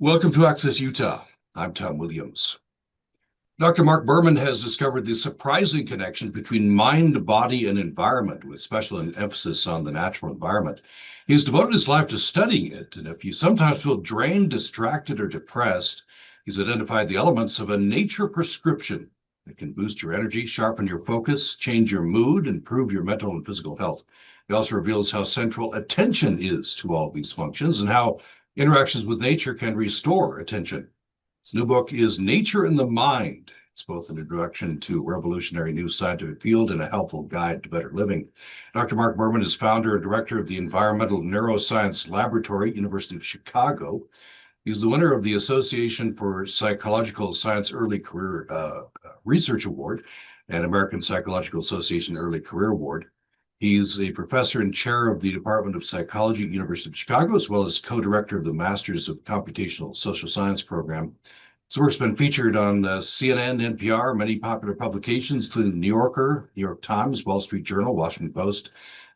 Welcome to Access Utah. I'm Tom Williams. Dr. Marc Berman has discovered the surprising connection between mind, body, and environment, with special emphasis on the natural environment. He's devoted his life to studying it, and if you sometimes feel drained, distracted, or depressed, he's identified the elements of a nature prescription that can boost your energy, sharpen your focus, change your mood, improve your mental and physical health. He also reveals how central attention is to all these functions and how interactions with nature can restore attention. His new book is Nature in the Mind. It's both an introduction to a revolutionary new scientific field and a helpful guide to better living. Dr. Marc Berman is founder and director of the Environmental Neuroscience Laboratory, University of Chicago. He's the winner of the Association for Psychological Science Early Career Research Award and American Psychological Association Early Career Award. He's a professor and chair of the Department of Psychology at University of Chicago, as well as co-director of the Masters of Computational Social Science program. His work's been featured on CNN, NPR, many popular publications, including The New Yorker, New York Times, Wall Street Journal, Washington Post,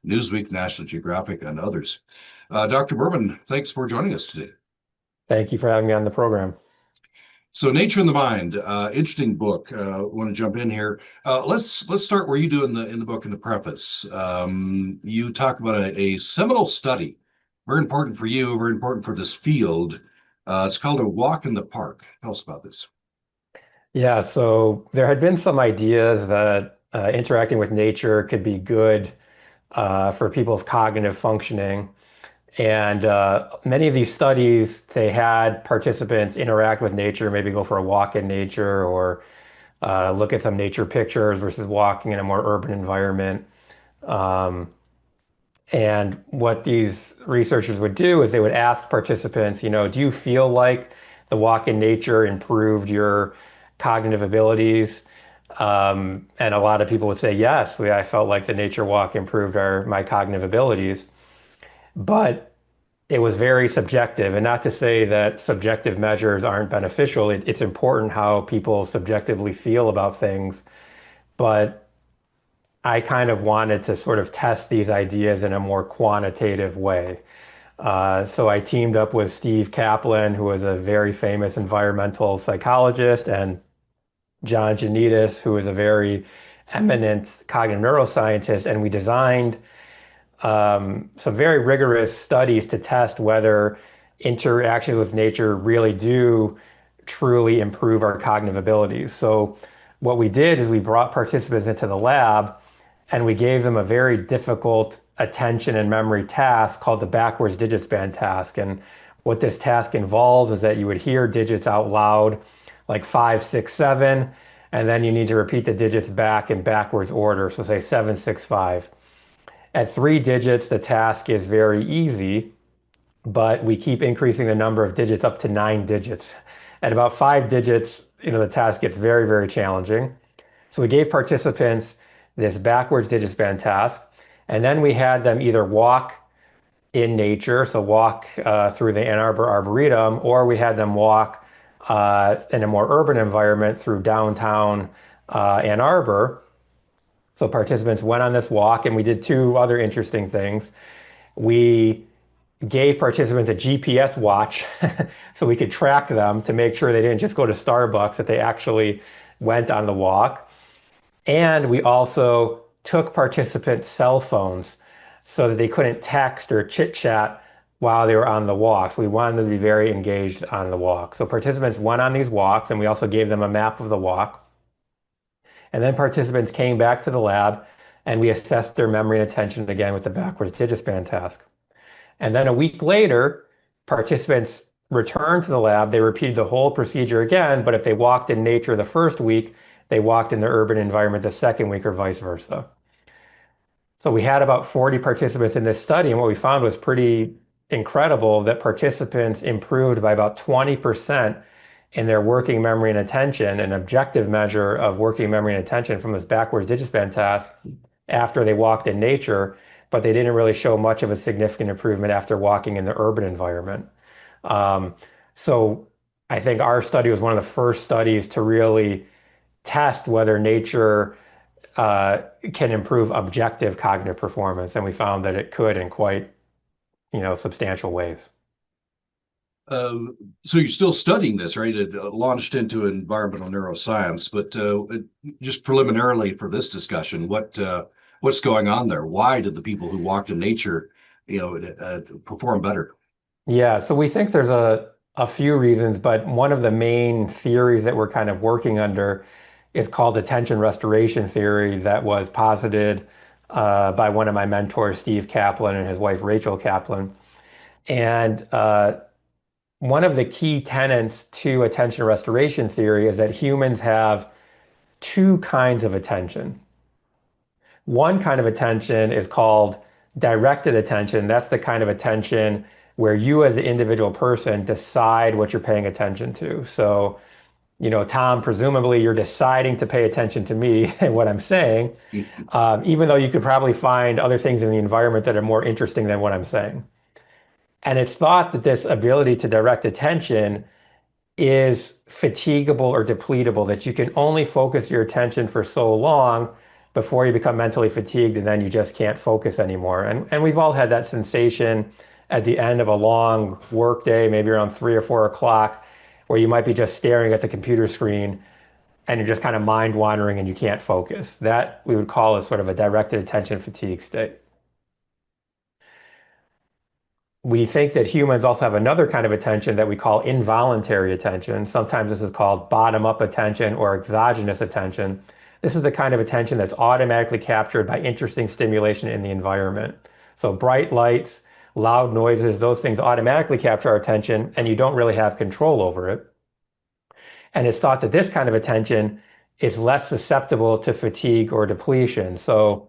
Newsweek, National Geographic, and others. Dr. Berman, thanks for joining us today. Thank you for having me on the program. So, Nature in the Mind, interesting book. Want to jump in here. Let's start where you do in the book, in the preface. You talk about a seminal study, very important for you, very important for this field. It's called A Walk in the Park. Tell us about this. Yeah, so there had been some ideas that interacting with nature could be good for people's cognitive functioning. And many of these studies, they had participants interact with nature, maybe go for a walk in nature or look at some nature pictures versus walking in a more urban environment. Um, And what these researchers would do is they would ask participants, do you feel like the walk in nature improved your cognitive abilities? And a lot of people would say, yes, I felt like the nature walk improved my cognitive abilities. But it was very subjective. And not to say that subjective measures aren't beneficial. It's important how people subjectively feel about things. But I kind of wanted to sort of test these ideas in a more quantitative way. So I teamed up with Steve Kaplan, who is a very famous environmental psychologist, and John Janitas, who is a very eminent cognitive neuroscientist, and we designed some very rigorous studies to test whether interactions with nature really do truly improve our cognitive abilities. So what we did is we brought participants into the lab and we gave them a very difficult attention and memory task called the backwards digit span task. And what this task involves is that you would hear digits out loud, like 5, 6, 7, and then you need to repeat the digits back in backwards order. So say 7, 6, 5. At 3 digits, the task is very easy, but we keep increasing the number of digits up to 9 digits. At about 5 digits, the task gets very, very challenging. So we gave participants this backwards digit span task, and then we had them either walk in nature, so walk through the Ann Arbor Arboretum, or we had them walk in a more urban environment through downtown Ann Arbor. So participants went on this walk, and we did two other interesting things. We gave participants a GPS watch so we could track them to make sure they didn't just go to Starbucks, that they actually went on the walk. And we also took participants' cell phones so that they couldn't text or chit chat while they were on the walks. We wanted them to be very engaged on the walk. So participants went on these walks, and we also gave them a map of the walk. And then participants came back to the lab, and we assessed their memory and attention again with the backwards digit span task. And then a week later, participants returned to the lab. They repeated the whole procedure again, but if they walked in nature the first week, they walked in the urban environment the second week, or vice versa. So we had about 40 participants in this study, and what we found was pretty incredible, that participants improved by about 20% in their working memory and attention, an objective measure of working memory and attention from this backwards digit span task, after they walked in nature, but they didn't really show much of a significant improvement after walking in the urban environment. So I think our study was one of the first studies to really test whether nature can improve objective cognitive performance, and we found that it could in quite, substantial ways. Uh, so you're still studying this, right? It launched into environmental neuroscience, but just preliminarily for this discussion, what's going on there? Why did the people who walked in nature, perform better? Yeah, so we think there's a few reasons, but one of the main theories that we're kind of working under is called attention restoration theory that was posited by one of my mentors, Steve Kaplan, and his wife, Rachel Kaplan. And one of the key tenets to attention restoration theory is that humans have two kinds of attention. One kind of attention is called directed attention. That's the kind of attention where you as an individual person decide what you're paying attention to. So, Tom, presumably you're deciding to pay attention to me and what I'm saying, even though you could probably find other things in the environment that are more interesting than what I'm saying. And it's thought that this ability to direct attention is fatigable or depletable, that you can only focus your attention for so long before you become mentally fatigued and then you just can't focus anymore. And we've all had that sensation at the end of a long work day, maybe around 3 or 4 o'clock, where you might be just staring at the computer screen and you're just kind of mind wandering and you can't focus. That we would call as sort of a directed attention fatigue state. We think that humans also have another kind of attention that we call involuntary attention. Sometimes this is called bottom-up attention or exogenous attention. This is the kind of attention that's automatically captured by interesting stimulation in the environment. So bright lights, loud noises, those things automatically capture our attention, and you don't really have control over it. And it's thought that this kind of attention is less susceptible to fatigue or depletion. So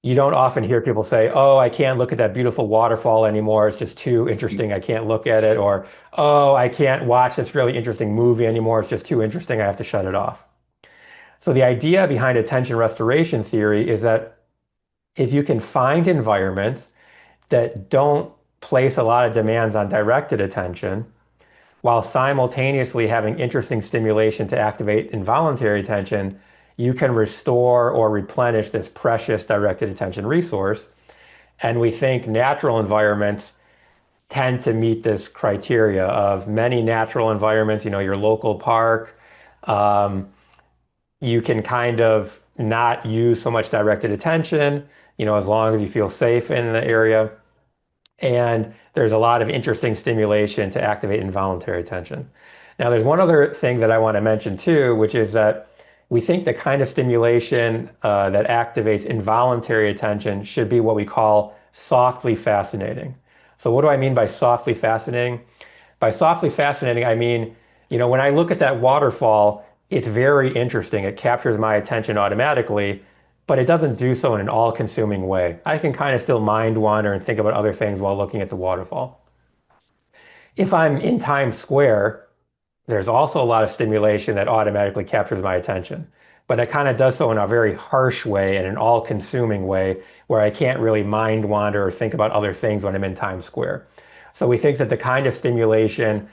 you don't often hear people say, "Oh, I can't look at that beautiful waterfall anymore. It's just too interesting. I can't look at it." Or, "Oh, I can't watch this really interesting movie anymore. It's just too interesting. I have to shut it off." So the idea behind attention restoration theory is that if you can find environments that don't place a lot of demands on directed attention, while simultaneously having interesting stimulation to activate involuntary attention, you can restore or replenish this precious directed attention resource. And we think natural environments tend to meet this criteria of many natural environments, your local park. Um, you can kind of not use so much directed attention, as long as you feel safe in the area. And there's a lot of interesting stimulation to activate involuntary attention. Now, there's one other thing that I want to mention too, which is that we think the kind of stimulation that activates involuntary attention should be what we call softly fascinating. So, what do I mean by softly fascinating? By softly fascinating, I mean, when I look at that waterfall, it's very interesting. It captures my attention automatically, but it doesn't do so in an all-consuming way. I can kind of still mind wander and think about other things while looking at the waterfall. If I'm in Times Square, there's also a lot of stimulation that automatically captures my attention, but it kind of does so in a very harsh way and an all-consuming way where I can't really mind wander or think about other things when I'm in Times Square. So we think that the kind of stimulation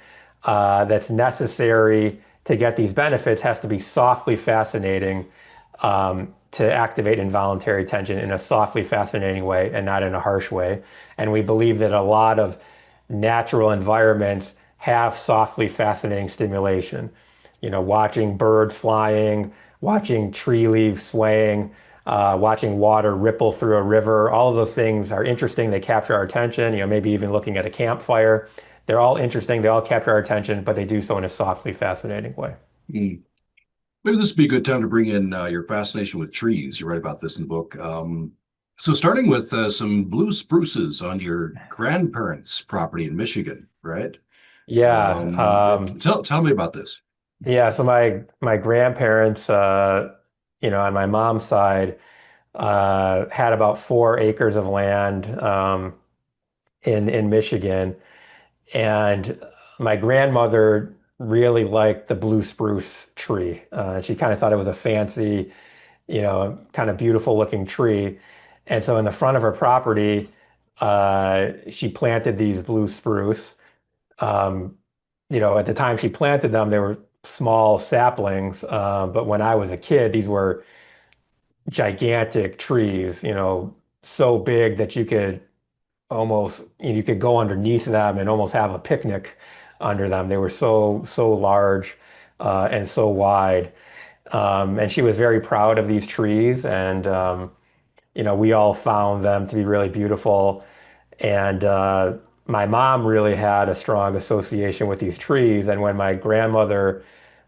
that's necessary to get these benefits has to be softly fascinating to activate involuntary attention in a softly fascinating way and not in a harsh way. And we believe that a lot of natural environments have softly fascinating stimulation. Watching birds flying, watching tree leaves swaying, watching water ripple through a river. All of those things are interesting. They capture our attention. Maybe even looking at a campfire. They're all interesting. They all capture our attention, but they do so in a softly fascinating way. Hmm. Maybe this would be a good time to bring in your fascination with trees. You write about this in the book. So starting with some blue spruces on your grandparents' property in Michigan, right? Yeah, Tell me about this. yeah. So my grandparents, on my mom's side, had about 4 acres of land in Michigan, and my grandmother really liked the blue spruce tree. She kind of thought it was a fancy, kind of beautiful looking tree. And so in the front of her property, she planted these blue spruce. Um, at the time she planted them, they were small saplings. But when I was a kid, these were gigantic trees, so big that you could go underneath them and almost have a picnic. under them. They were so large and so wide. And she was very proud of these trees, and we all found them to be really beautiful. And my mom really had a strong association with these trees. And when my grandmother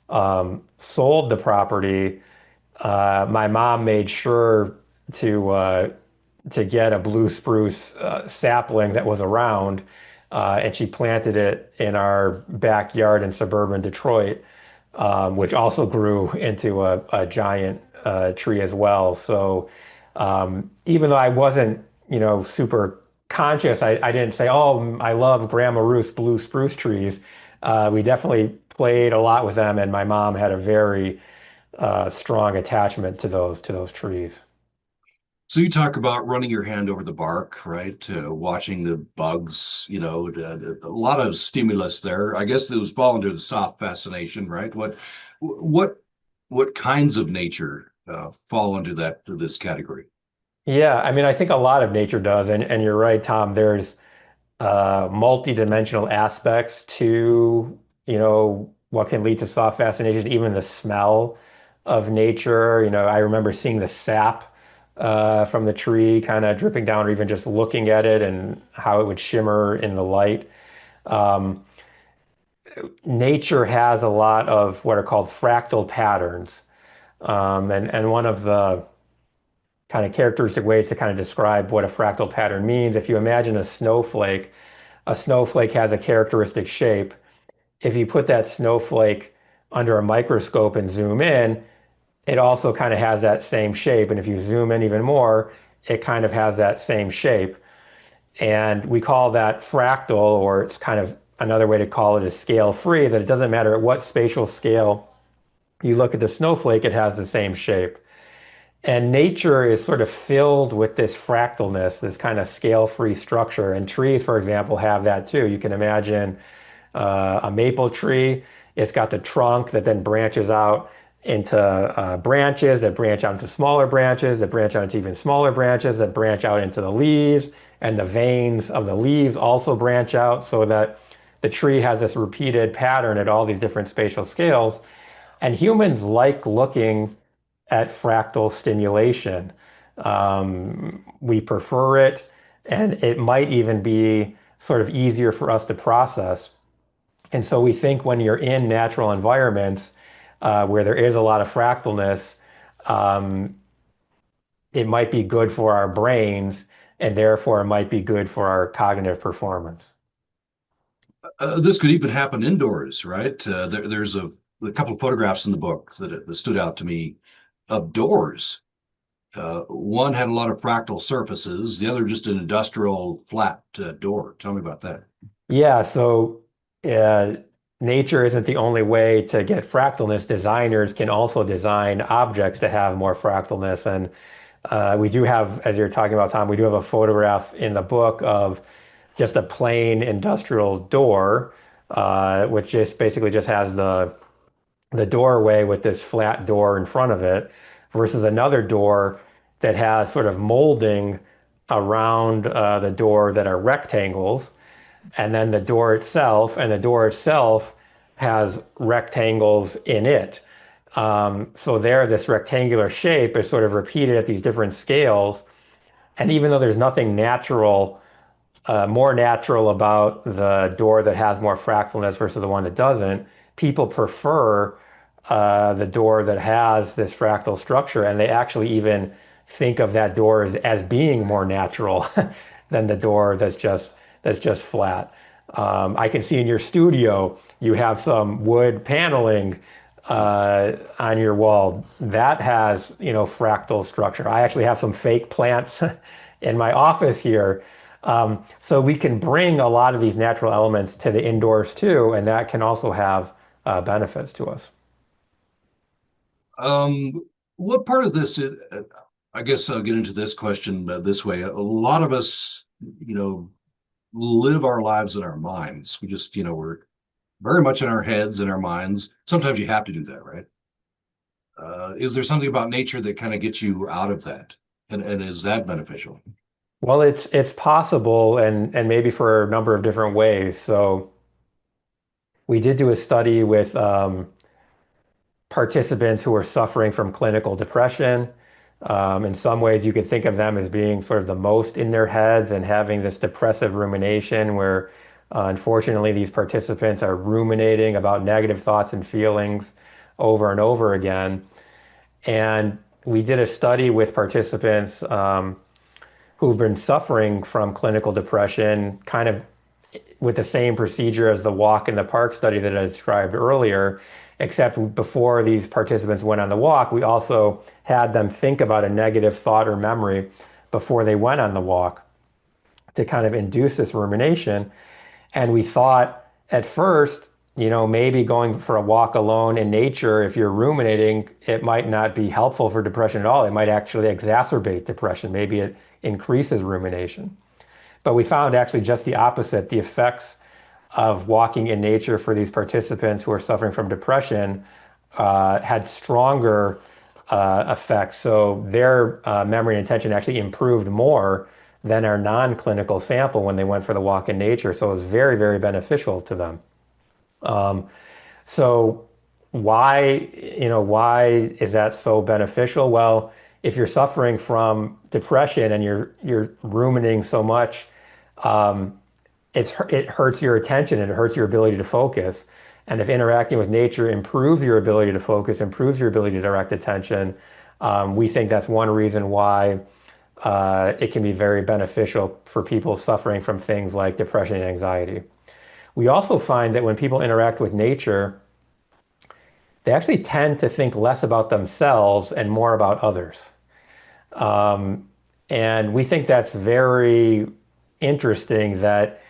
sold the property, my mom made sure to uh, to get a blue spruce sapling that was around, and she planted it in our backyard in suburban Detroit, which also grew into a giant tree as well. So even though I wasn't, super conscious, I didn't say, "Oh, I love Grandma Ruth's blue spruce trees." We definitely played a lot with them, and my mom had a very strong attachment to those trees. So you talk about running your hand over the bark, right? Watching the bugs, a lot of stimulus there. I guess those fall under the soft fascination, right? What, what kinds of nature fall under this category? Yeah, I mean, I think a lot of nature does, and you're right, Tom. There's multi-dimensional aspects to, what can lead to soft fascination, even the smell of nature. I remember seeing the sap from the tree kind of dripping down, or even just looking at it and how it would shimmer in the light. Um, Nature has a lot of what are called fractal patterns. And one of the kind of characteristic ways to kind of describe what a fractal pattern means, if you imagine a snowflake has a characteristic shape. If you put that snowflake under a microscope and zoom in, it also kind of has that same shape. And if you zoom in even more, it kind of has that same shape. And we call that fractal, or it's kind of another way to call it is scale free, that it doesn't matter at what spatial scale you look at the snowflake, it has the same shape. And nature is sort of filled with this fractalness, this kind of scale-free structure. And trees, for example, have that too. You can imagine a maple tree. It's got the trunk that then branches out into branches that branch out into smaller branches that branch out into even smaller branches that branch out into the leaves. And the veins of the leaves also branch out so that the tree has this repeated pattern at all these different spatial scales. And humans like looking at fractal stimulation. We prefer it, and it might even be sort of easier for us to process. And so we think when you're in natural environments where there is a lot of fractalness, um, it might be good for our brains, and therefore it might be good for our cognitive performance. This could even happen indoors, right? There's a couple of photographs in the book that stood out to me of doors. One had a lot of fractal surfaces, the other just an industrial flat door. Tell me about that. Yeah, so uh, nature isn't the only way to get fractalness. Designers can also design objects to have more fractalness. And we do have, as you're talking about, Tom, we do have a photograph in the book of just a plain industrial door, which just basically just has the doorway with this flat door in front of it, versus another door that has sort of molding around the door that are rectangles, and then the door itself has rectangles in it. So there, this rectangular shape is sort of repeated at these different scales. And even though there's nothing more natural about the door that has more fractalness versus the one that doesn't, people prefer the door that has this fractal structure, and they actually even think of that door as being more natural than the door that's just flat. I can see in your studio you have some wood paneling on your wall that has, fractal structure. I actually have some fake plants in my office here. So we can bring a lot of these natural elements to the indoors too, and that can also have benefits to us. Um, what part of this I guess I'll get into this question this way. A lot of us, you know, live our lives in our minds. We just, we're very much in our heads and our minds. Sometimes you have to do that, right? Is there something about nature that kind of gets you out of that? And is that beneficial? Well, it's possible, and maybe for a number of different ways. So We did do a study with participants who are suffering from clinical depression. In some ways, you could think of them as being sort of the most in their heads and having this depressive rumination where, unfortunately, these participants are ruminating about negative thoughts and feelings over and over again. And we did a study with participants who've been suffering from clinical depression, kind of with the same procedure as the walk in the park study that I described earlier, except before these participants went on the walk, we also had them think about a negative thought or memory before they went on the walk to kind of induce this rumination. And we thought at first, maybe going for a walk alone in nature, if you're ruminating, it might not be helpful for depression at all. It might actually exacerbate depression. Maybe it increases rumination. But we found actually just the opposite. The effects of walking in nature for these participants who are suffering from depression had stronger effects. So their memory and attention actually improved more than our non-clinical sample when they went for the walk in nature. So it was very, very beneficial to them. So why is that so beneficial? Well, if you're suffering from depression and you're ruminating so much, it hurts your attention and it hurts your ability to focus. And if interacting with nature improves your ability to focus, improves your ability to direct attention, we think that's one reason why it can be very beneficial for people suffering from things like depression and anxiety. We also find that when people interact with nature, they actually tend to think less about themselves and more about others. And we think that's very interesting that,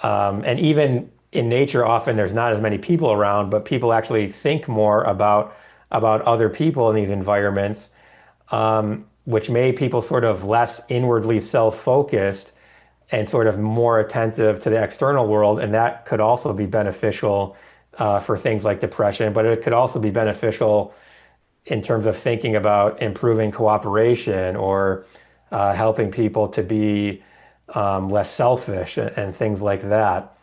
and even in nature, often there's not as many people around, but people actually think more about other people in these environments, which made people sort of less inwardly self-focused and sort of more attentive to the external world. And that could also be beneficial for things like depression, but it could also be beneficial in terms of thinking about improving cooperation or helping people to be less selfish and things like that.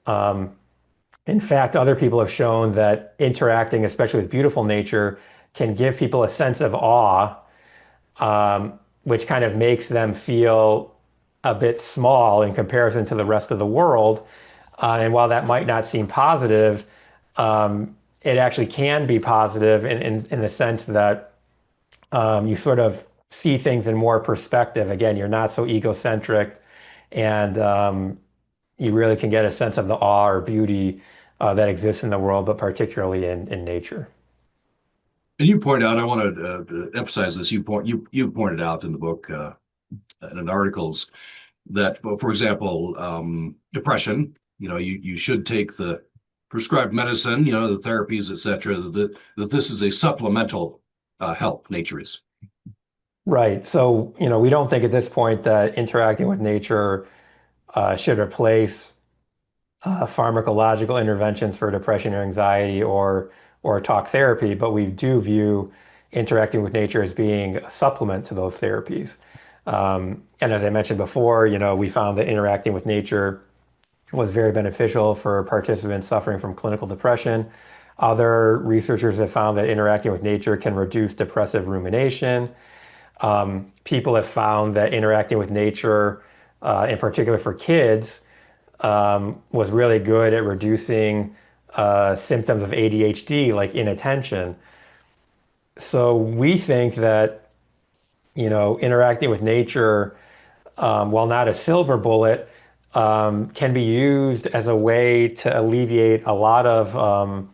In fact, other people have shown that interacting, especially with beautiful nature, can give people a sense of awe, which kind of makes them feel a bit small in comparison to the rest of the world. And while that might not seem positive, it actually can be positive in the sense that you sort of see things in more perspective. Again, you're not so egocentric, and you really can get a sense of the awe or beauty that exists in the world, but particularly in nature. And you point out, I want to emphasize this. You pointed out in the book and in articles that, for example, depression. You should take the prescribed medicine, the therapies, etc. That this is a supplemental help. Nature is. Right. So, we don't think at this point that interacting with nature should replace pharmacological interventions for depression or anxiety or talk therapy, but we do view interacting with nature as being a supplement to those therapies. And as I mentioned before, we found that interacting with nature was very beneficial for participants suffering from clinical depression. Other researchers have found that interacting with nature can reduce depressive rumination. People have found that interacting with nature, in particular for kids, was really good at reducing symptoms of ADHD, like inattention. So we think that, interacting with nature, while not a silver bullet, can be used as a way to alleviate a lot of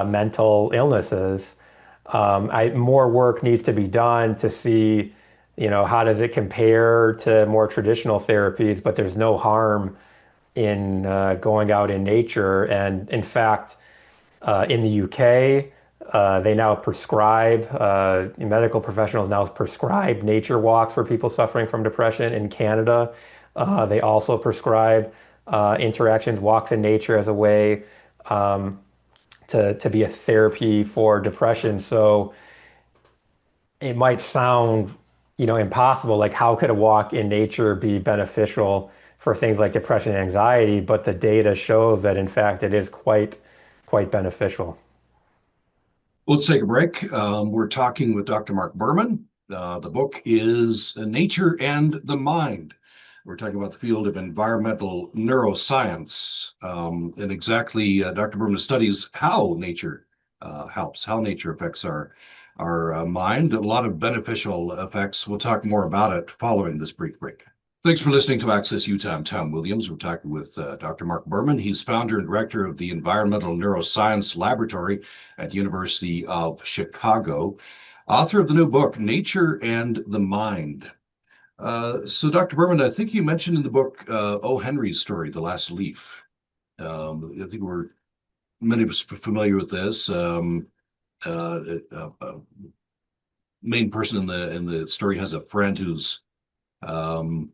mental illnesses. More work needs to be done to see, how does it compare to more traditional therapies, but there's no harm in going out in nature. And in fact, in the UK, they now prescribe, medical professionals now prescribe nature walks for people suffering from depression. In Canada, they also prescribe interactions, walks in nature as a way to be a therapy for depression. So it might sound, impossible. Like, how could a walk in nature be beneficial for things like depression and anxiety, but the data shows that in fact it is quite beneficial. Let's take a break. We're talking with Dr. Marc Berman. The book is Nature and the Mind. We're talking about the field of environmental neuroscience, and exactly Dr. Berman studies how nature helps, how nature affects our mind. A lot of beneficial effects. We'll talk more about it following this brief break. Thanks for listening to Access Utah. I'm Tom Williams. We're talking with Dr. Marc Berman. He's founder and director of the Environmental Neuroscience Laboratory at the University of Chicago, author of the new book, Nature and the Mind. So, Dr. Berman, I think you mentioned in the book O. Henry's story, The Last Leaf. I think many of us familiar with this. Main person in the story has a friend who's um,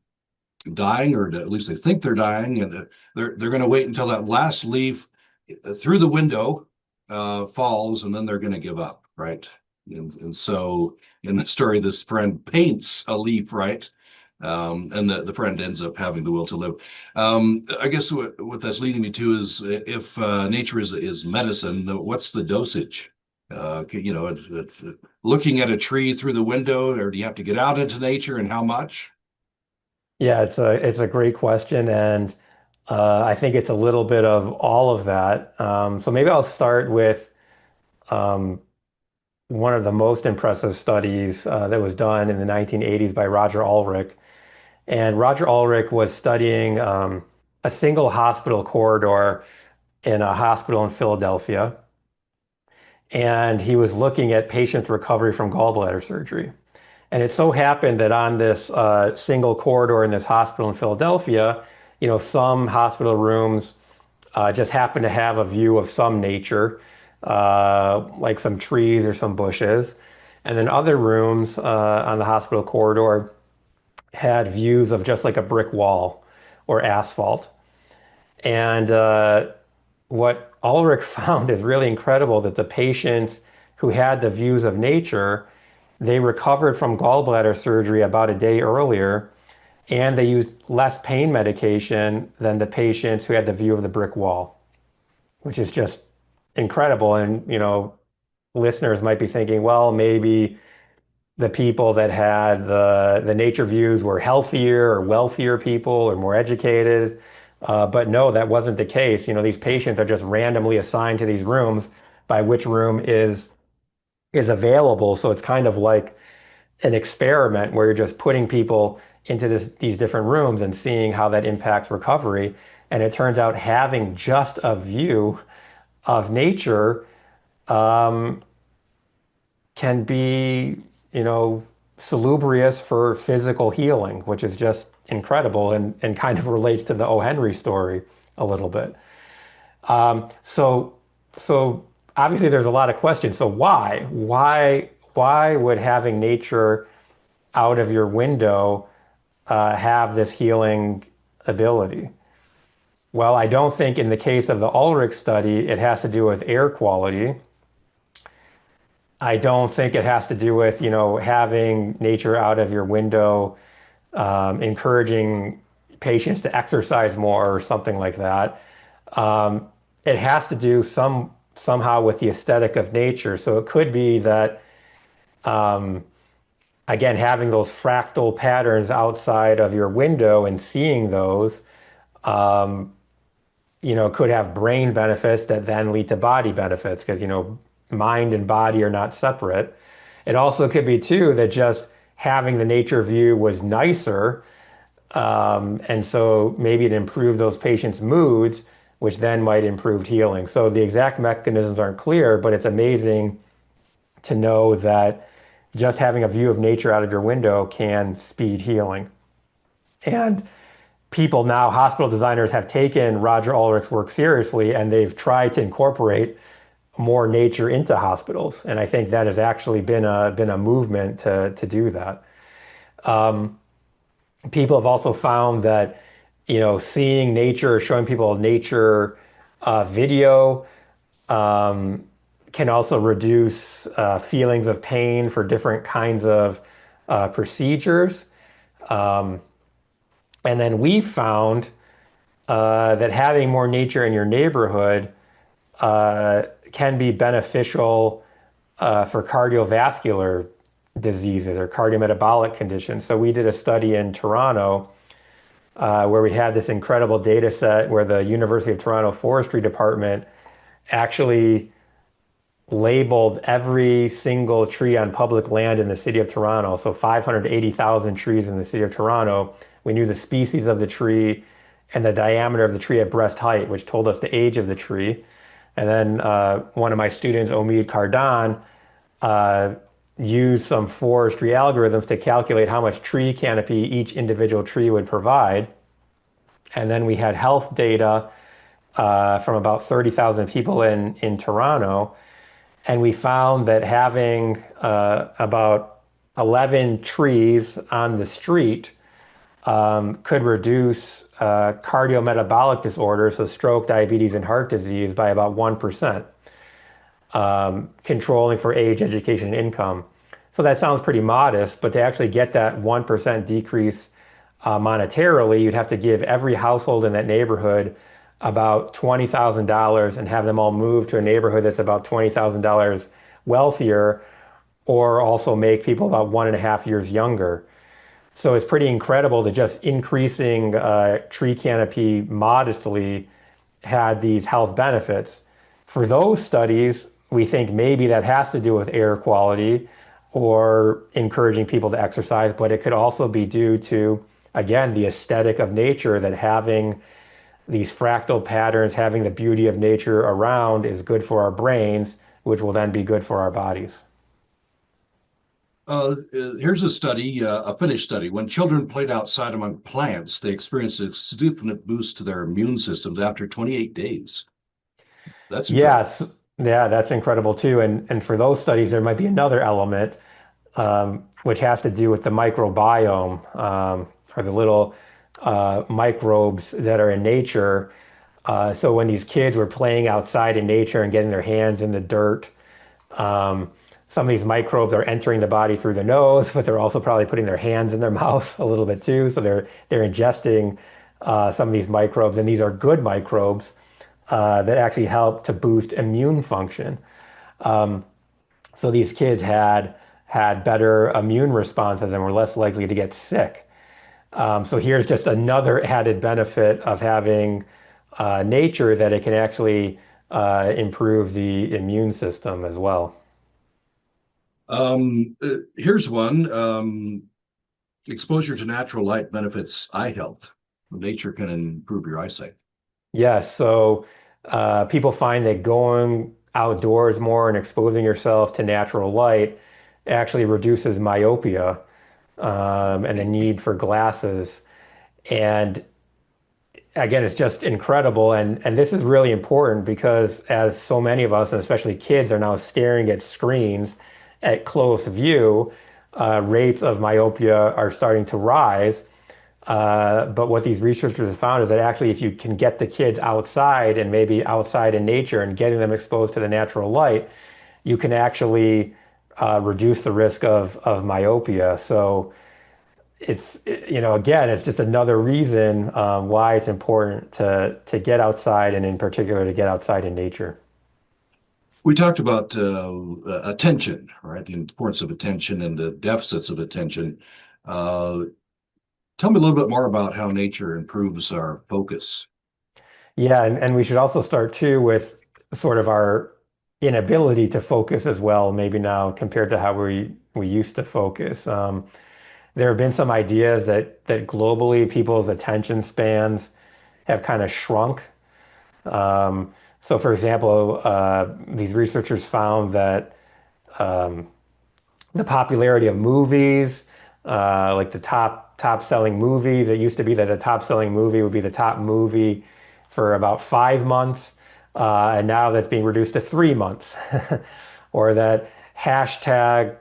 dying, or at least they think they're dying, and they're going to wait until that last leaf through the window falls, and then they're going to give up, right? And so in the story, this friend paints a leaf, right? And the friend ends up having the will to live. I guess what that's leading me to is if nature is medicine, what's the dosage? It's looking at a tree through the window, or do you have to get out into nature, and how much? Yeah, it's a great question, and I think it's a little bit of all of that. So maybe I'll start with um, one of the most impressive studies that was done in the 1980s by Roger Ulrich. And Roger Ulrich was studying a single hospital corridor in a hospital in Philadelphia, and he was looking at patients' recovery from gallbladder surgery. And it so happened that on this single corridor in this hospital in Philadelphia, some hospital rooms just happen to have a view of some nature, like some trees or some bushes. And then other rooms on the hospital corridor had views of just like a brick wall or asphalt. And what Ulrich found is really incredible that the patients who had the views of nature, they recovered from gallbladder surgery about a day earlier, and they used less pain medication than the patients who had the view of the brick wall, which is just incredible. And, listeners might be thinking, well, maybe the people that had the nature views were healthier or wealthier people or more educated. But no, that wasn't the case. These patients are just randomly assigned to these rooms by which room is available. So it's kind of like an experiment where you're just putting people into these different rooms and seeing how that impacts recovery. And it turns out having just a view of nature um, can be, you know, salubrious for physical healing, which is just incredible and kind of relates to the O. Henry story a little bit. So obviously there's a lot of questions. So why? Why would having nature out of your window have this healing ability? Well, I don't think in the case of the Ulrich study, it has to do with air quality. I don't think it has to do with, having nature out of your window, encouraging patients to exercise more or something like that. Um, it has to do somehow with the aesthetic of nature. So it could be that, again, having those fractal patterns outside of your window and seeing those, could have brain benefits that then lead to body benefits because, mind and body are not separate. It also could be too that just having the nature view was nicer. And so maybe it improved those patients' moods, which then might improve healing. So the exact mechanisms aren't clear, but it's amazing to know that just having a view of nature out of your window can speed healing. And people now, hospital designers have taken Roger Ulrich's work seriously and they've tried to incorporate more nature into hospitals. And I think that has actually been a movement to do that. People have also found that, seeing nature, showing people nature video can also reduce feelings of pain for different kinds of procedures. And then we found that having more nature in your neighborhood can be beneficial for cardiovascular diseases or cardiometabolic conditions. So we did a study in Toronto where we had this incredible data set where the University of Toronto Forestry Department actually labeled every single tree on public land in the city of Toronto. So 580,000 trees in the city of Toronto. We knew the species of the tree and the diameter of the tree at breast height, which told us the age of the tree. And then one of my students, Omid Cardan, uh, used some forestry algorithms to calculate how much tree canopy each individual tree would provide. And then we had health data from about 30,000 people in Toronto. And we found that having about 11 trees on the street could reduce cardiometabolic disorders, so stroke, diabetes, and heart disease by about 1%, controlling for age, education, and income. So that sounds pretty modest, but to actually get that 1% decrease monetarily, you'd have to give every household in that neighborhood about $20,000 and have them all move to a neighborhood that's about $20,000 wealthier, or also make people about 1.5 years younger. So it's pretty incredible that just increasing tree canopy modestly had these health benefits. For those studies, we think maybe that has to do with air quality or encouraging people to exercise, but it could also be due to, again, the aesthetic of nature, that having these fractal patterns, having the beauty of nature around is good for our brains, which will then be good for our bodies. Here's a study, a Finnish study. When children played outside among plants, they experienced a significant boost to their immune systems after 28 days. That's incredible. Yes, yeah, that's incredible too. And for those studies, there might be another element which has to do with the microbiome, or the little microbes that are in nature. So when these kids were playing outside in nature and getting their hands in the dirt, um, some of these microbes are entering the body through the nose, but they're also probably putting their hands in their mouth a little bit too. So they're ingesting some of these microbes, and these are good microbes that actually help to boost immune function. So these kids had better immune responses and were less likely to get sick. So here's just another added benefit of having nature, that it can actually improve the immune system as well. Here's one. Exposure to natural light benefits eye health. Nature can improve your eyesight. Yes, so people find that going outdoors more and exposing yourself to natural light actually reduces myopia and the need for glasses. And again, it's just incredible. And this is really important because as so many of us, and especially kids, are now staring at screens at close view, rates of myopia are starting to rise. But what these researchers have found is that actually, if you can get the kids outside and maybe outside in nature and getting them exposed to the natural light, you can actually reduce the risk of myopia. So again, it's just another reason why it's important to get outside, and in particular to get outside in nature. We talked about attention, right? The importance of attention and the deficits of attention. Uh, Tell me a little bit more about how nature improves our focus. Yeah, and we should also start too with sort of our inability to focus as well, maybe now compared to how we used to focus. There have been some ideas that globally people's attention spans have kind of shrunk. So, for example, these researchers found that the popularity of movies, like the top selling movies. It used to be that a top selling movie would be the top movie for about 5 months, and now that's being reduced to 3 months. Or that hashtag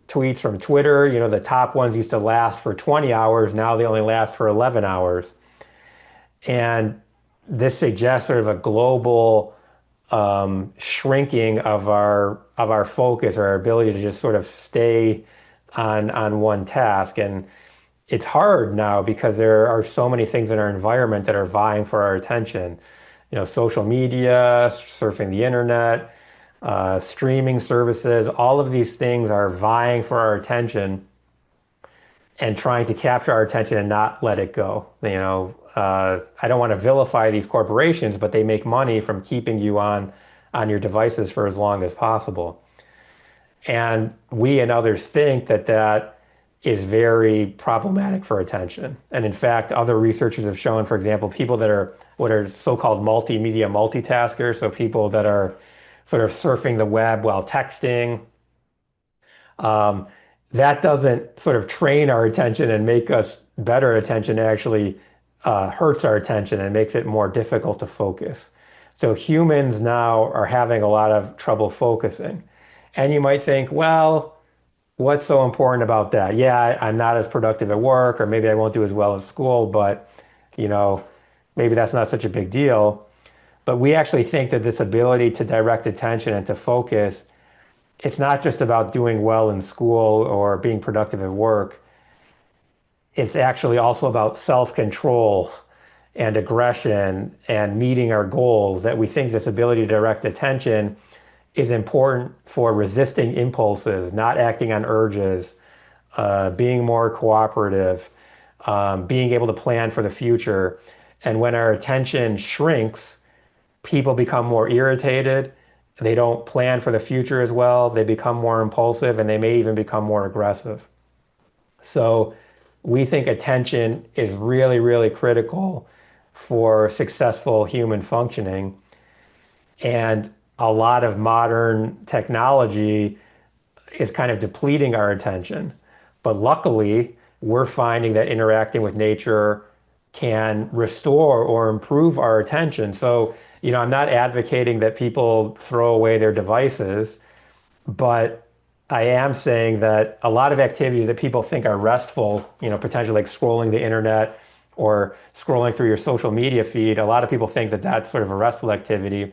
tweets from Twitter, the top ones used to last for 20 hours, now they only last for 11 hours. And this suggests sort of a global shrinking of our focus, or our ability to just sort of stay on one task. And it's hard now because there are so many things in our environment that are vying for our attention. Social media, surfing the internet, streaming services, all of these things are vying for our attention and trying to capture our attention and not let it go. I don't want to vilify these corporations, but they make money from keeping you on your devices for as long as possible. And we and others think that that is very problematic for attention. And in fact, other researchers have shown, for example, people that are what are so-called multimedia multitaskers, so people that are sort of surfing the web while texting, um, that doesn't sort of train our attention and make us better at attention. It actually hurts our attention and makes it more difficult to focus. So humans now are having a lot of trouble focusing. And you might think, well, what's so important about that? Yeah, I'm not as productive at work, or maybe I won't do as well at school, but you know, maybe that's not such a big deal. But we actually think that this ability to direct attention and to focus, it's not just about doing well in school or being productive at work. It's actually also about self-control and aggression and meeting our goals, that we think this ability to direct attention is important for resisting impulses, not acting on urges, being more cooperative, being able to plan for the future. And when our attention shrinks, people become more irritated. They don't plan for the future as well. They become more impulsive and they may even become more aggressive. So we think attention is really, really critical for successful human functioning. And a lot of modern technology is kind of depleting our attention. But luckily, we're finding that interacting with nature can restore or improve our attention. So, I'm not advocating that people throw away their devices, but I am saying that a lot of activities that people think are restful, potentially like scrolling the internet or scrolling through your social media feed, a lot of people think that that's sort of a restful activity.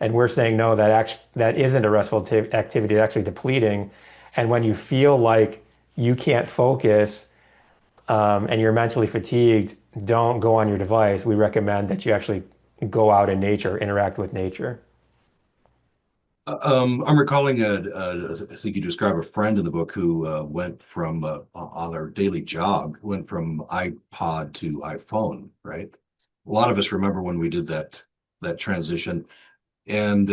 And we're saying, no, that isn't a restful activity, it's actually depleting. And when you feel like you can't focus, and you're mentally fatigued, don't go on your device. We recommend that you actually go out in nature, interact with nature. I'm recalling I think you describe a friend in the book who went from on their daily jog, went from iPod to iPhone, right? A lot of us remember when we did that transition. And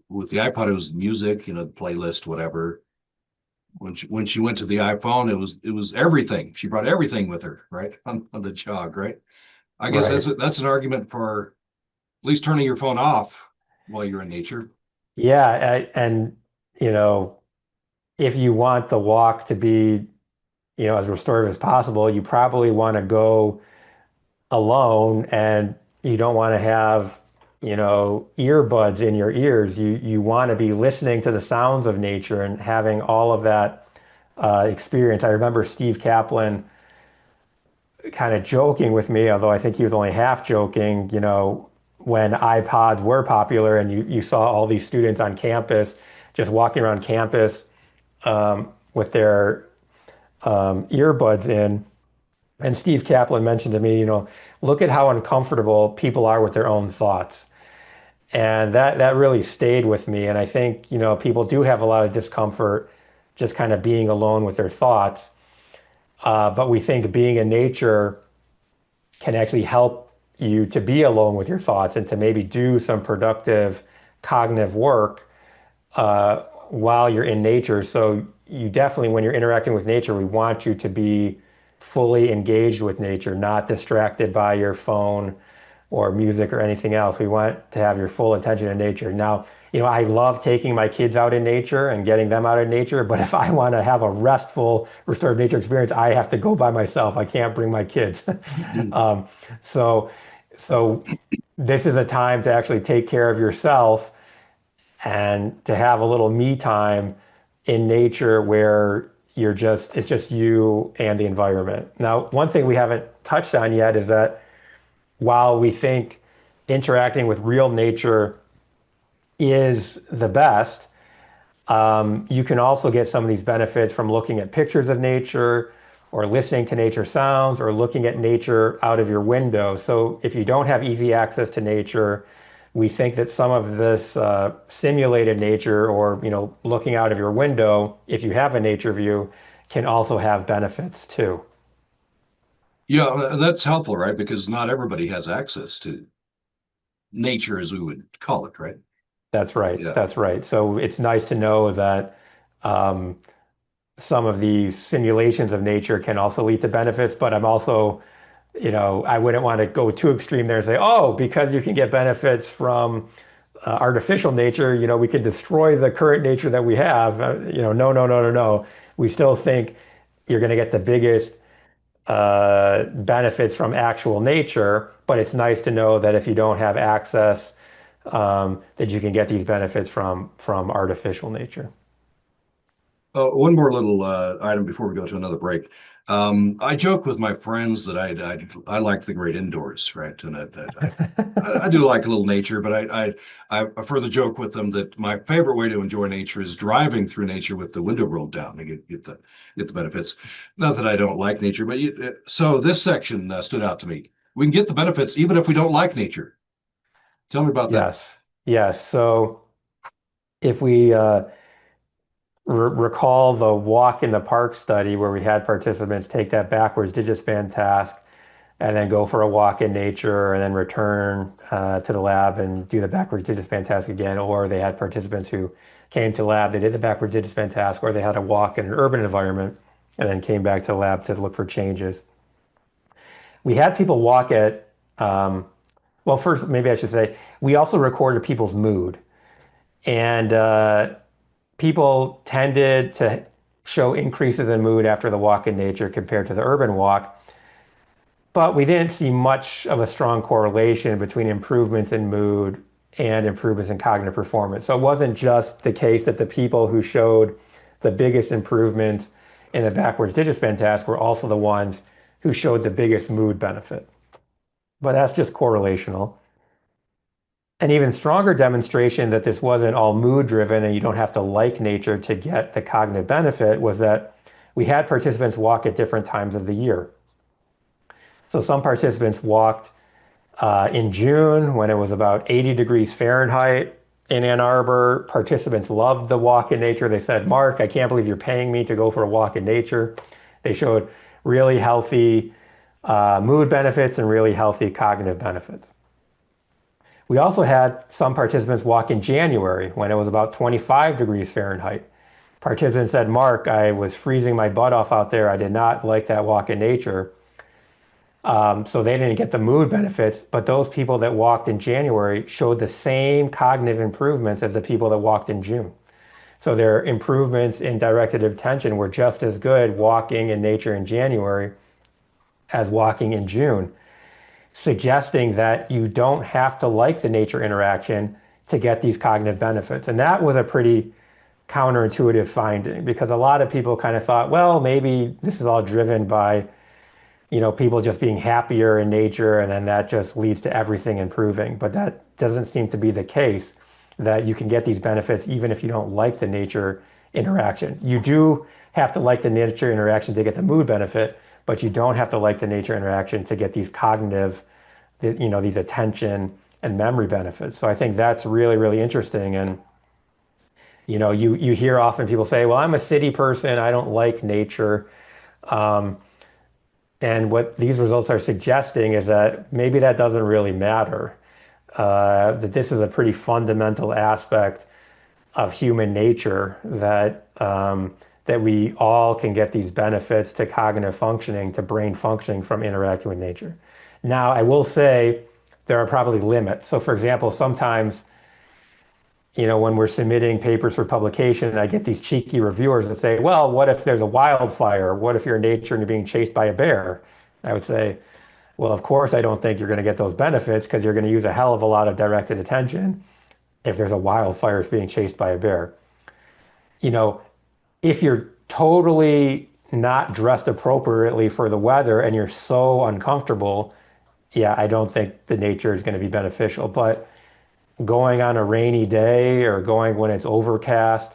with the iPod, it was music, playlist, whatever. When she went to the iPhone, it was everything. She brought everything with her, right, on the jog, right? I guess that's Right. that's an argument for at least turning your phone off while you're in nature. Yeah. And, you know, if you want the walk to be, as restorative as possible, you probably want to go alone and you don't want to have, earbuds in your ears. You want to be listening to the sounds of nature and having all of that experience. I remember Steve Kaplan kind of joking with me, although I think he was only half joking, when iPods were popular and you saw all these students on campus just walking around campus with their earbuds in. And Steve Kaplan mentioned to me, look at how uncomfortable people are with their own thoughts. And that really stayed with me. And I think, people do have a lot of discomfort just kind of being alone with their thoughts. But we think being in nature can actually help you to be alone with your thoughts and to maybe do some productive cognitive work while you're in nature. So you definitely, when you're interacting with nature, we want you to be fully engaged with nature, not distracted by your phone or music or anything else. We want to have your full attention in nature. Now, I love taking my kids out in nature and getting them out in nature, but if I want to have a restful, restorative nature experience, I have to go by myself. I can't bring my kids. um, so, so this is a time to actually take care of yourself and to have a little me time in nature where it's just you and the environment. Now, one thing we haven't touched on yet is that while we think interacting with real nature is the best, you can also get some of these benefits from looking at pictures of nature or listening to nature sounds or looking at nature out of your window. So if you don't have easy access to nature, we think that some of this simulated nature or looking out of your window, if you have a nature view, can also have benefits too. Yeah, that's helpful, right? Because not everybody has access to nature as we would call it, right? That's right. Yeah. That's right. So it's nice to know that um, some of these simulations of nature can also lead to benefits, but I'm also, I wouldn't want to go too extreme there and say, oh, because you can get benefits from artificial nature, we can destroy the current nature that we have. No, no, no, no, no. We still think you're going to get the biggest benefits from actual nature, but it's nice to know that if you don't have access, that you can get these benefits from artificial nature. One more little item before we go to another break. I joke with my friends that I like the great indoors, right? And I do like a little nature, but I further joke with them that my favorite way to enjoy nature is driving through nature with the window rolled down to get the benefits. Not that I don't like nature, but so this section stood out to me. We can get the benefits even if we don't like nature. Tell me about that. Yes, yes. So if we recall the walk in the park study where we had participants take that backwards digispan task and then go for a walk in nature and then return to the lab and do the backwards digispan task again, or they had participants who came to lab, they did the backwards digispan task, or they had a walk in an urban environment and then came back to the lab to look for changes. We had people walk at, well, first, maybe I should say, we also recorded people's mood. And people tended to show increases in mood after the walk in nature compared to the urban walk. But we didn't see much of a strong correlation between improvements in mood and improvements in cognitive performance. So it wasn't just the case that the people who showed the biggest improvements in the backwards digispan task were also the ones who showed the biggest mood benefit. But that's just correlational. An even stronger demonstration that this wasn't all mood driven and you don't have to like nature to get the cognitive benefit was that we had participants walk at different times of the year. So some participants walked in June when it was about 80 degrees Fahrenheit in Ann Arbor. Participants loved the walk in nature. They said, Mark, I can't believe you're paying me to go for a walk in nature. They showed really healthy mood benefits and really healthy cognitive benefits. We also had some participants walk in January when it was about 25 degrees Fahrenheit. Participants said, Mark, I was freezing my butt off out there. I did not like that walk in nature. So they didn't get the mood benefits, but those people that walked in January showed the same cognitive improvements as the people that walked in June. So their improvements in directed attention were just as good walking in nature in January as walking in June, suggesting that you don't have to like the nature interaction to get these cognitive benefits. And that was a pretty counterintuitive finding because a lot of people kind of thought, well, maybe this is all driven by, people just being happier in nature and then that just leads to everything improving. But that doesn't seem to be the case, that you can get these benefits even if you don't like the nature interaction. You do have to like the nature interaction to get the mood benefit, but you don't have to like the nature interaction to get these cognitive, these attention and memory benefits. So I think that's really, really interesting. And, you hear often people say, well, I'm a city person. I don't like nature. And what these results are suggesting is that maybe that doesn't really matter. That this is a pretty fundamental aspect of human nature that we all can get these benefits to cognitive functioning, to brain functioning from interacting with nature. Now, I will say there are probably limits. So, for example, sometimes, when we're submitting papers for publication, I get these cheeky reviewers that say, well, what if there's a wildfire? What if you're in nature and you're being chased by a bear? I would say, well, of course, I don't think you're going to get those benefits because you're going to use a hell of a lot of directed attention if there's a wildfire being chased by a bear. You know, if you're totally not dressed appropriately for the weather and you're so uncomfortable, yeah, I don't think the nature is going to be beneficial. But going on a rainy day or going when it's overcast,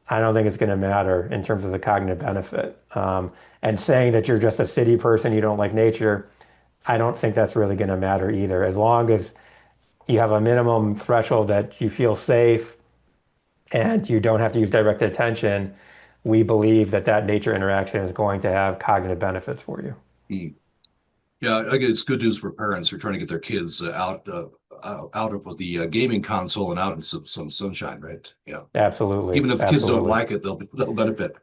I don't think it's going to matter in terms of the cognitive benefit. And saying that you're just a city person, you don't like nature, I don't think that's really going to matter either. As long as you have a minimum threshold that you feel safe and you don't have to use direct attention, we believe that that nature interaction is going to have cognitive benefits for you. Hmm. Yeah, I guess it's good news for parents who are trying to get their kids out of the gaming console and out in some sunshine, right? Yeah. Absolutely. Even if the kids don't Absolutely. like it, they'll benefit.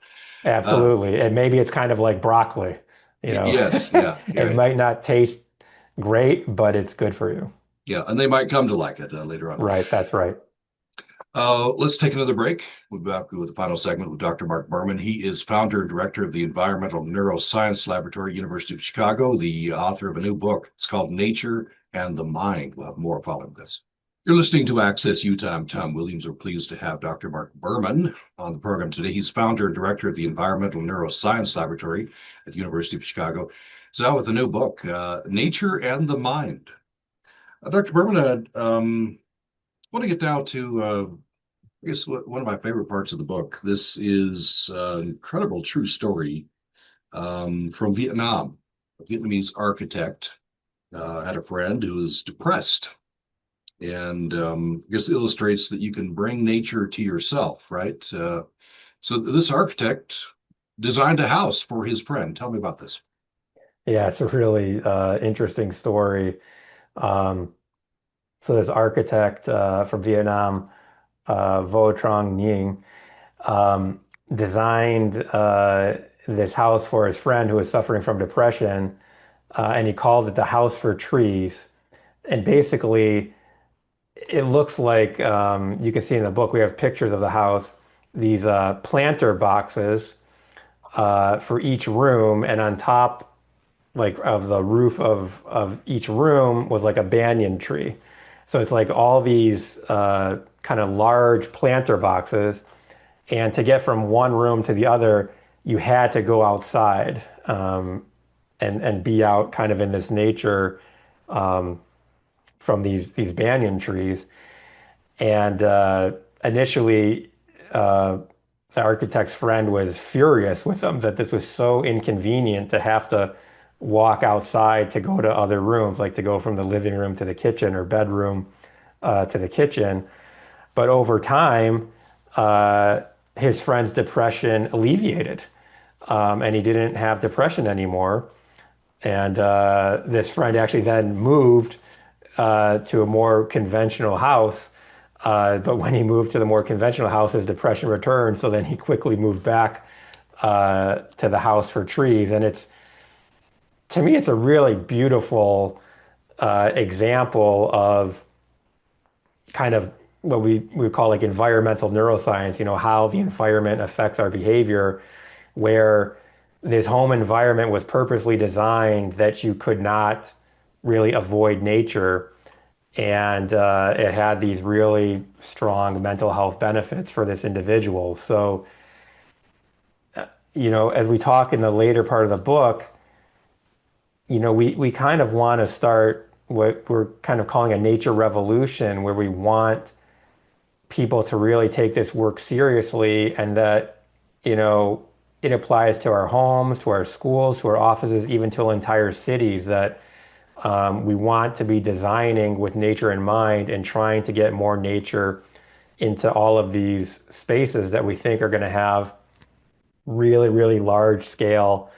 Uh, Absolutely. And maybe it's kind of like broccoli, yes, yeah, you're it right. might not taste great, but it's good for you. Yeah, and they might come to like it later on. Right. That's right. Let's take another break. We'll be back with the final segment with Dr. Marc Berman. He is founder and director of the Environmental Neuroscience Laboratory, University of Chicago, the author of a new book. It's called Nature and the Mind. We'll have more following this. You're listening to Access Utah. I'm Tom Williams. We're pleased to have Dr. Marc Berman on the program today. He's founder and director of the Environmental Neuroscience Laboratory at the University of Chicago. He's out with a new book, Nature and the Mind. Dr. Berman, I want to get down to I guess one of my favorite parts of the book. This is an incredible true story from Vietnam. A Vietnamese architect had a friend who was depressed, and I guess it illustrates that you can bring nature to yourself, right? So this architect designed a house for his friend. Tell me about this. Yeah, it's a really interesting story. Um, so this architect from Vietnam, Vo Trong Nghinh, um, designed this house for his friend who was suffering from depression, and he called it the House for Trees. And basically, it looks like you can see in the book, we have pictures of the house, these planter boxes for each room, and on top like of the roof of each room was like a banyan tree. So it's like all these kind of large planter boxes, and to get from one room to the other, you had to go outside and be out kind of in this nature from these banyan trees. And initially, uh, the architect's friend was furious with them that this was so inconvenient to have to walk outside to go to other rooms, like to go from the living room to the kitchen or bedroom to the kitchen. But over time, uh, his friend's depression alleviated, and he didn't have depression anymore. And this friend actually then moved to a more conventional house. But when he moved to the more conventional house, his depression returned. So then he quickly moved back to the house for trees. And it's, to me, it's a really beautiful example of kind of what we call like environmental neuroscience, how the environment affects our behavior, where this home environment was purposely designed that you could not really avoid nature. And it had these really strong mental health benefits for this individual. So, as we talk in the later part of the book, we kind of want to start what we're kind of calling a nature revolution, where we want people to really take this work seriously and that, it applies to our homes, to our schools, to our offices, even to entire cities that we want to be designing with nature in mind and trying to get more nature into all of these spaces that we think are going to have really, really large scale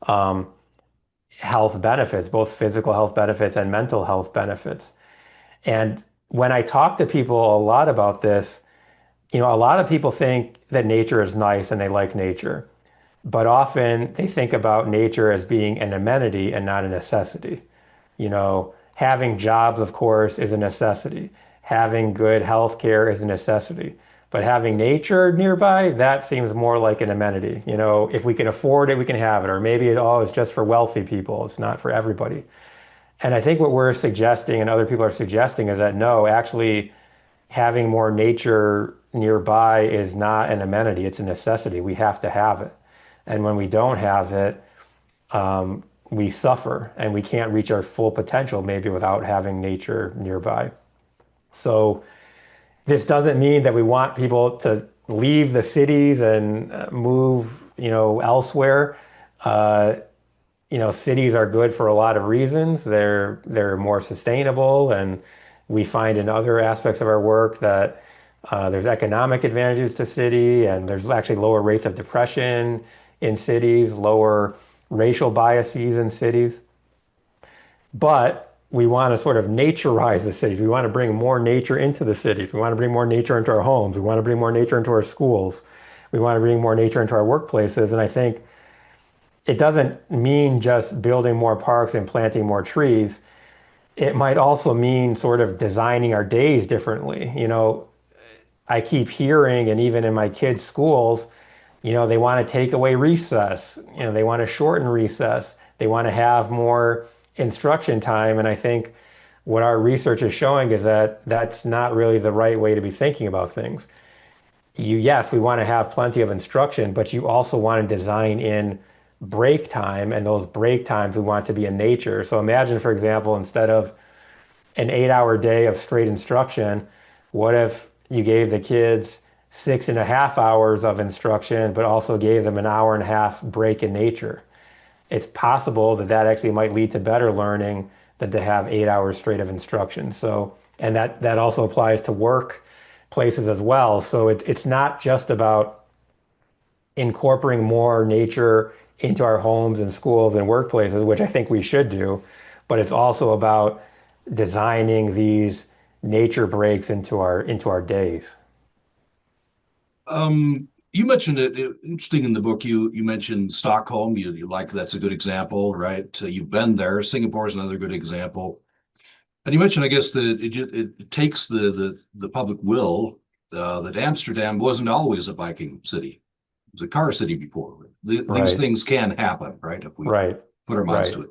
health benefits, both physical health benefits and mental health benefits. And when I talk to people a lot about this, a lot of people think that nature is nice and they like nature, but often they think about nature as being an amenity and not a necessity. Having jobs, of course, is a necessity. Having good health care is a necessity. But having nature nearby, that seems more like an amenity. If we can afford it, we can have it. Or maybe it all is just for wealthy people. It's not for everybody. And I think what we're suggesting and other people are suggesting is that no, actually having more nature nearby is not an amenity. It's a necessity. We have to have it. And when we don't have it, we suffer and we can't reach our full potential maybe without having nature nearby. So this doesn't mean that we want people to leave the cities and move, elsewhere. Uh, cities are good for a lot of reasons. They're more sustainable, and we find in other aspects of our work that there's economic advantages to city, and there's actually lower rates of depression in cities, lower racial biases in cities. But we want to sort of naturize the cities. We want to bring more nature into the cities. We want to bring more nature into our homes. We want to bring more nature into our schools. We want to bring more nature into our workplaces. And I think it doesn't mean just building more parks and planting more trees. It might also mean sort of designing our days differently. I keep hearing, and even in my kids' schools, they want to take away recess. They want to shorten recess. They want to have more instruction time. And I think what our research is showing is that that's not really the right way to be thinking about things. Yes, we want to have plenty of instruction, but you also want to design in break time, and those break times we want to be in nature. So imagine, for example, instead of an 8-hour day of straight instruction, what if you gave the kids 6.5 hours of instruction, but also gave them an hour and a half break in nature? It's possible that that actually might lead to better learning than to have 8 hours straight of instruction. So, and that also applies to work places as well. So it's not just about incorporating more nature into our homes and schools and workplaces, which I think we should do, but it's also about designing these nature breaks into our days. You mentioned interesting in the book. You mentioned Stockholm. You like that's a good example, right? You've been there. Singapore is another good example. And you mentioned, I guess, that it takes the public will that Amsterdam wasn't always a biking city. It was a car city before. These Right, things can happen, right? If we right, put our minds right. to it.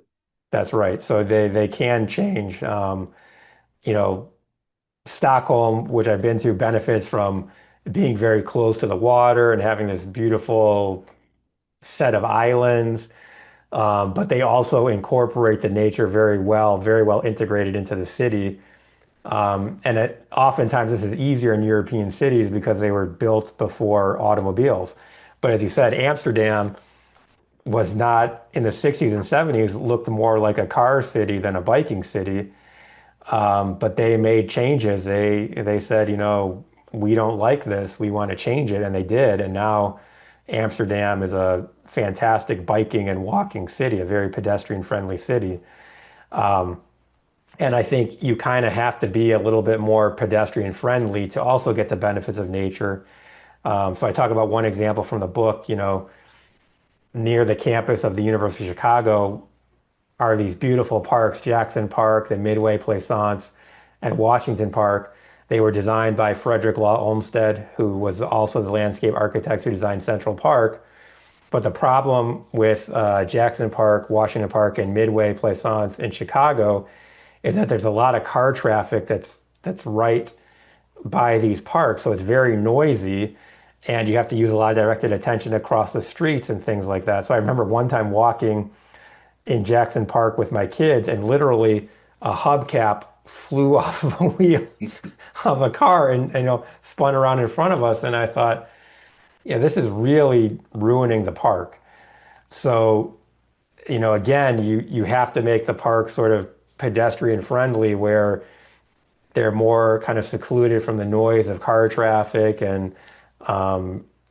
That's right. So they can change. You know, Stockholm, which I've been to, benefits from being very close to the water and having this beautiful set of islands. But they also incorporate the nature very well integrated into the city. Oftentimes this is easier in European cities because they were built before automobiles. But as you said, Amsterdam was not in the 60s and 70s, looked more like a car city than a biking city. But they made changes. They said, we don't like this. We want to change it, and they did. And now Amsterdam is a fantastic biking and walking city, a very pedestrian friendly city. And I think you kind of have to be a little bit more pedestrian friendly to also get the benefits of nature. So I talk about one example from the book, near the campus of the University of Chicago are these beautiful parks, Jackson Park, the Midway Plaisance, and Washington Park. They were designed by Frederick Law Olmsted, who was also the landscape architect who designed Central Park. But the problem with Jackson Park, Washington Park, and Midway Plaisance in Chicago is that there's a lot of car traffic that's right by these parks, so it's very noisy, and you have to use a lot of directed attention across the streets and things like that. So I remember one time walking in Jackson Park with my kids, and literally a hubcap flew off of a wheel of a car and spun around in front of us. And I thought, yeah, this is really ruining the park. So, again, you have to make the park sort of pedestrian friendly where they're more kind of secluded from the noise of car traffic and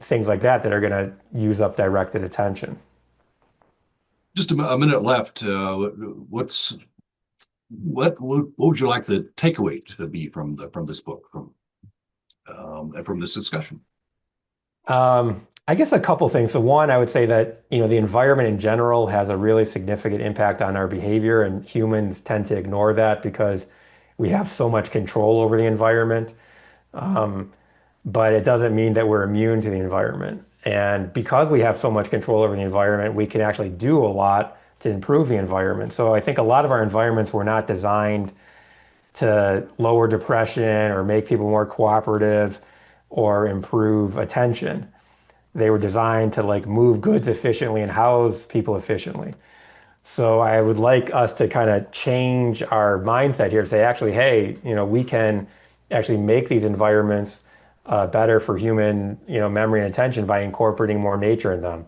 things like that are going to use up directed attention. Just a minute left. What would you like the takeaway to be from this book and from this discussion? I guess a couple things. So one, I would say that, the environment in general has a really significant impact on our behavior, and humans tend to ignore that because we have so much control over the environment. But it doesn't mean that we're immune to the environment. And because we have so much control over the environment, we can actually do a lot to improve the environment. So I think a lot of our environments were not designed to lower depression or make people more cooperative or improve attention. They were designed to like move goods efficiently and house people efficiently. So I would like us to kind of change our mindset here to say, actually, hey, we can actually make these environments better for human, memory and attention by incorporating more nature in them.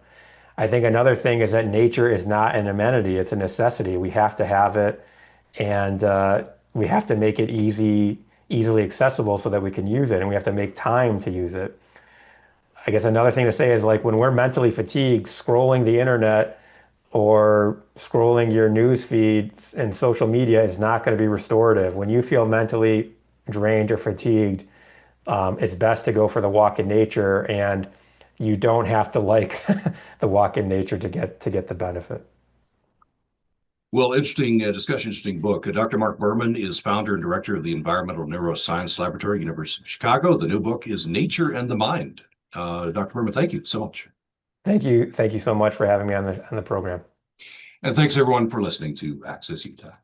I think another thing is that nature is not an amenity, it's a necessity. We have to have it, and we have to make it easily accessible so that we can use it, and we have to make time to use it. I guess another thing to say is like when we're mentally fatigued, scrolling the internet or scrolling your news feeds and social media is not going to be restorative. When you feel mentally drained or fatigued, it's best to go for the walk in nature, and you don't have to like the walk in nature to get the benefit. Well, interesting discussion, interesting book. Dr. Marc Berman is founder and director of the Environmental Neuroscience Laboratory, University of Chicago. The new book is Nature and the Mind. Dr. Berman, thank you so much. Thank you so much for having me on the program. And thanks everyone for listening to Access Utah.